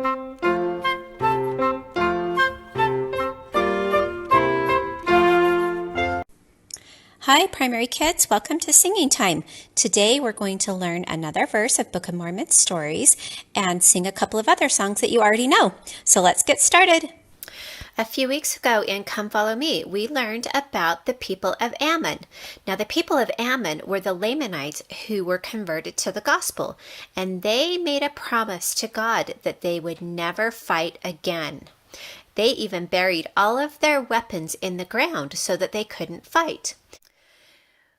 Hi, primary kids. Welcome to Singing Time. Today we're going to learn another verse of Book of Mormon stories and sing a couple of other songs that you already know. So let's get started. A few weeks ago in Come Follow Me, we learned about the people of Ammon. Now, the people of Ammon were the Lamanites who were converted to the gospel, and they made a promise to God that they would never fight again. They even buried all of their weapons in the ground so that they couldn't fight.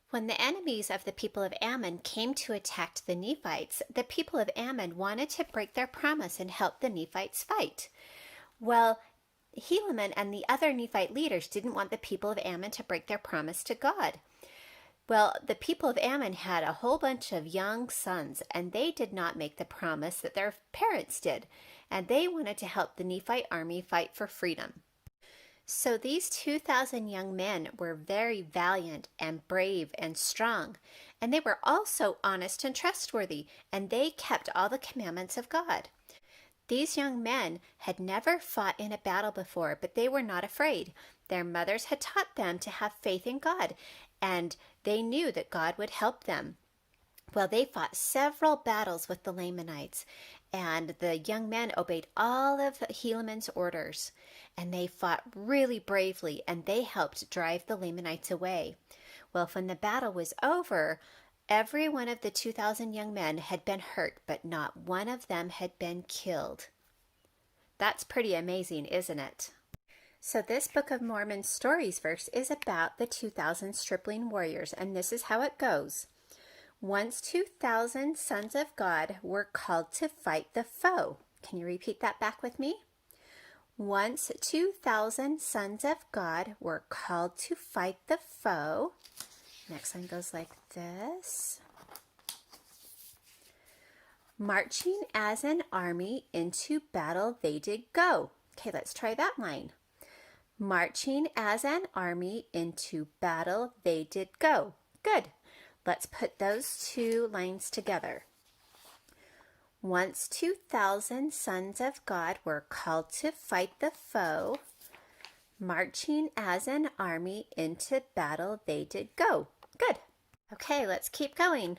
When the enemies of the people of Ammon came to attack the Nephites, the people of Ammon wanted to break their promise and help the Nephites fight. Well, Helaman and the other Nephite leaders didn't want the people of Ammon to break their promise to God. Well, the people of Ammon had a whole bunch of young sons, and they did not make the promise that their parents did, and they wanted to help the Nephite army fight for freedom. So these 2,000 young men were very valiant and brave and strong, and they were also honest and trustworthy, and they kept all the commandments of God. These young men had never fought in a battle before, but they were not afraid. Their mothers had taught them to have faith in God, and they knew that God would help them. Well, they fought several battles with the Lamanites, and the young men obeyed all of Helaman's orders, and they fought really bravely, and they helped drive the Lamanites away. Well, when the battle was over, every one of the 2,000 young men had been hurt, but not one of them had been killed. That's pretty amazing, isn't it? So this Book of Mormon stories verse is about the 2,000 stripling warriors, and this is how it goes. Once 2,000 sons of God were called to fight the foe. Can you repeat that back with me? Once 2,000 sons of God were called to fight the foe. Next line goes like this. Marching as an army into battle they did go. Okay, let's try that line. Marching as an army into battle they did go. Good. Let's put those two lines together. Once 2,000 sons of God were called to fight the foe, marching as an army into battle they did go. Good. Okay, let's keep going.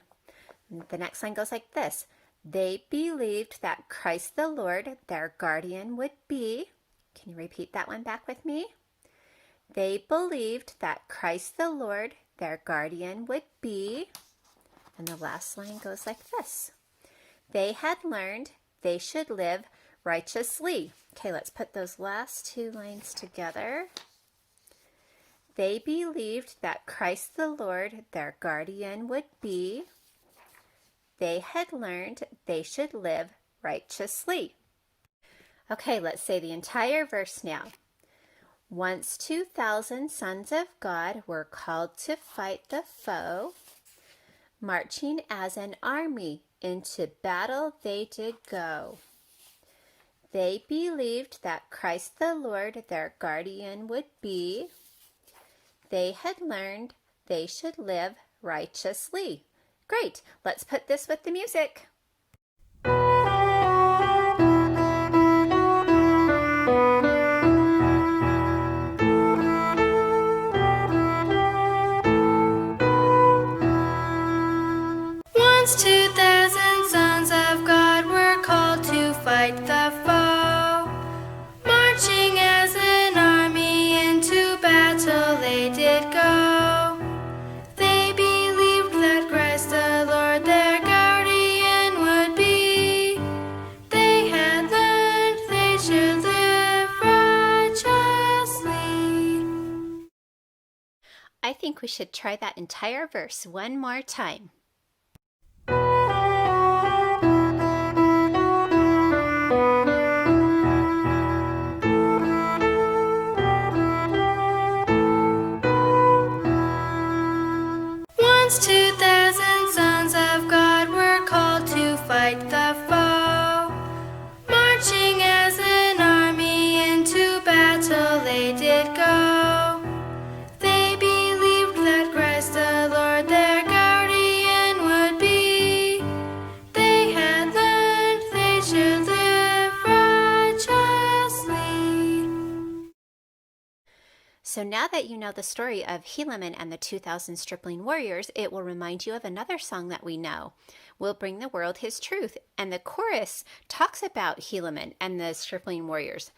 The next line goes like this. They believed that Christ the Lord, their guardian, would be. Can you repeat that one back with me? They believed that Christ the Lord, their guardian, would be. And the last line goes like this. They had learned they should live righteously. Okay, let's put those last two lines together. They believed that Christ the Lord, their guardian, would be. They had learned they should live righteously. Okay, let's say the entire verse now. Once 2,000 sons of God were called to fight the foe, marching as an army into battle they did go. They believed that Christ the Lord their guardian would be. They had learned they should live righteously. Great, let's put this with the music. Once 2,000 sons of God were called to fight the foe. Marching as an army into battle they did go. They believed that Christ the Lord their guardian would be. They had learned they should live righteously. I think we should try that entire verse one more time. Once 2,000 sons of God were called to fight the foe. Marching as an army into battle they did go. They believed that Christ the Lord their guardian So now that you know the story of Helaman and the 2,000 stripling warriors, it will remind you of another song that we know, Will Bring the World His Truth. And the chorus talks about Helaman and the stripling warriors.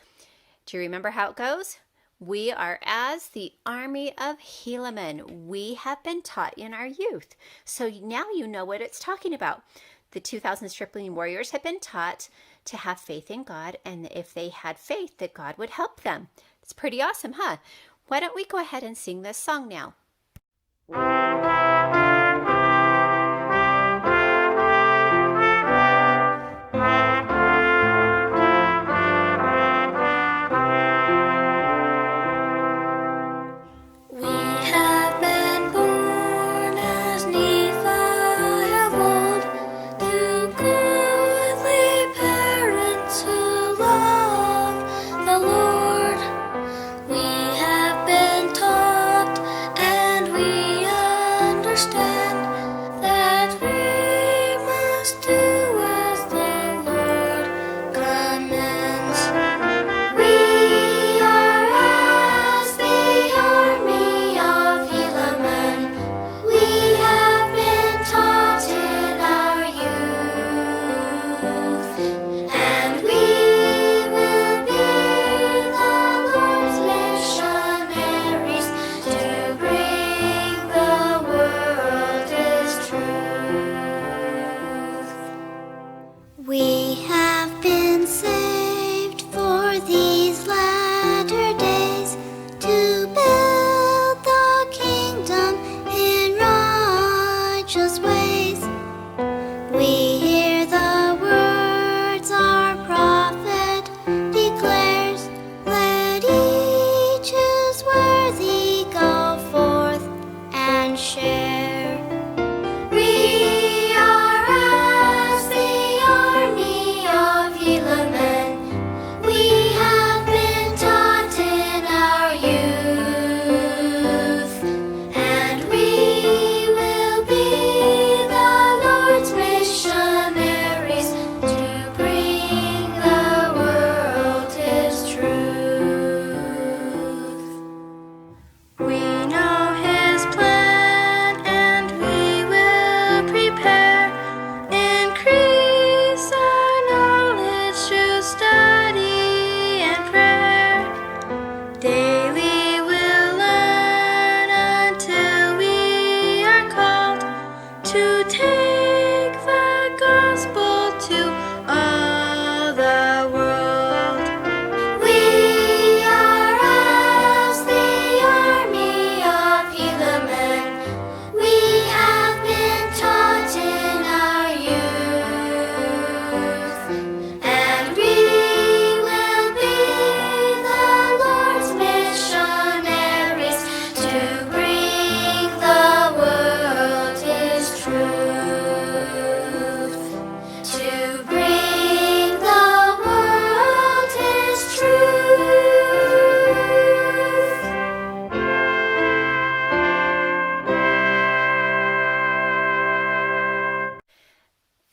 Do you remember how it goes? We are as the army of Helaman. We have been taught in our youth. So now you know what it's talking about. The 2,000 stripling warriors had been taught to have faith in God, and if they had faith, that God would help them. It's pretty awesome, huh? Why don't we go ahead and sing this song now?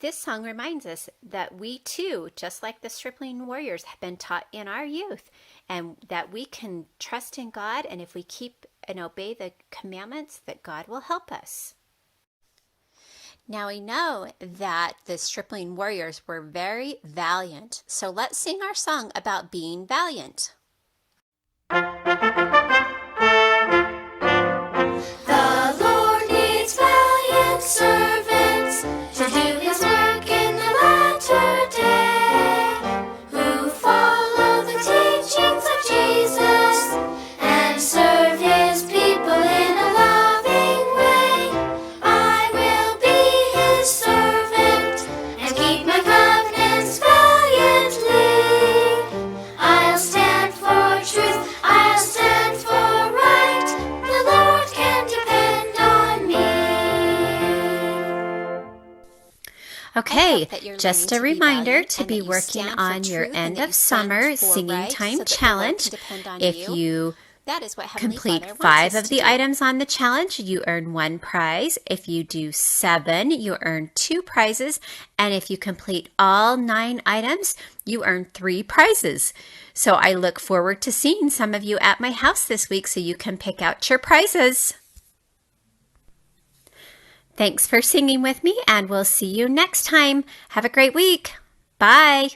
This song reminds us that we too, just like the stripling warriors, have been taught in our youth, and that we can trust in God, and if we keep and obey the commandments, that God will help us. Now we know that the stripling warriors were very valiant, so let's sing our song about being valiant. The Lord needs valiant servants to do His work in the latter day, who follow the teachings of Jesus and serve His people in a loving way. I will be His servant and keep my covenants valiantly. I'll stand for truth, I'll stand for right. The Lord can depend on me. Okay, just a reminder to be working on your end of summer singing time challenge. If you That is what Heavenly Complete Father wants 5 us of to the do. items on the challenge, you earn 1 prize. If you do 7, you earn 2 prizes. And if you complete all 9 items, you earn 3 prizes. So I look forward to seeing some of you at my house this week so you can pick out your prizes. Thanks for singing with me, and we'll see you next time. Have a great week. Bye.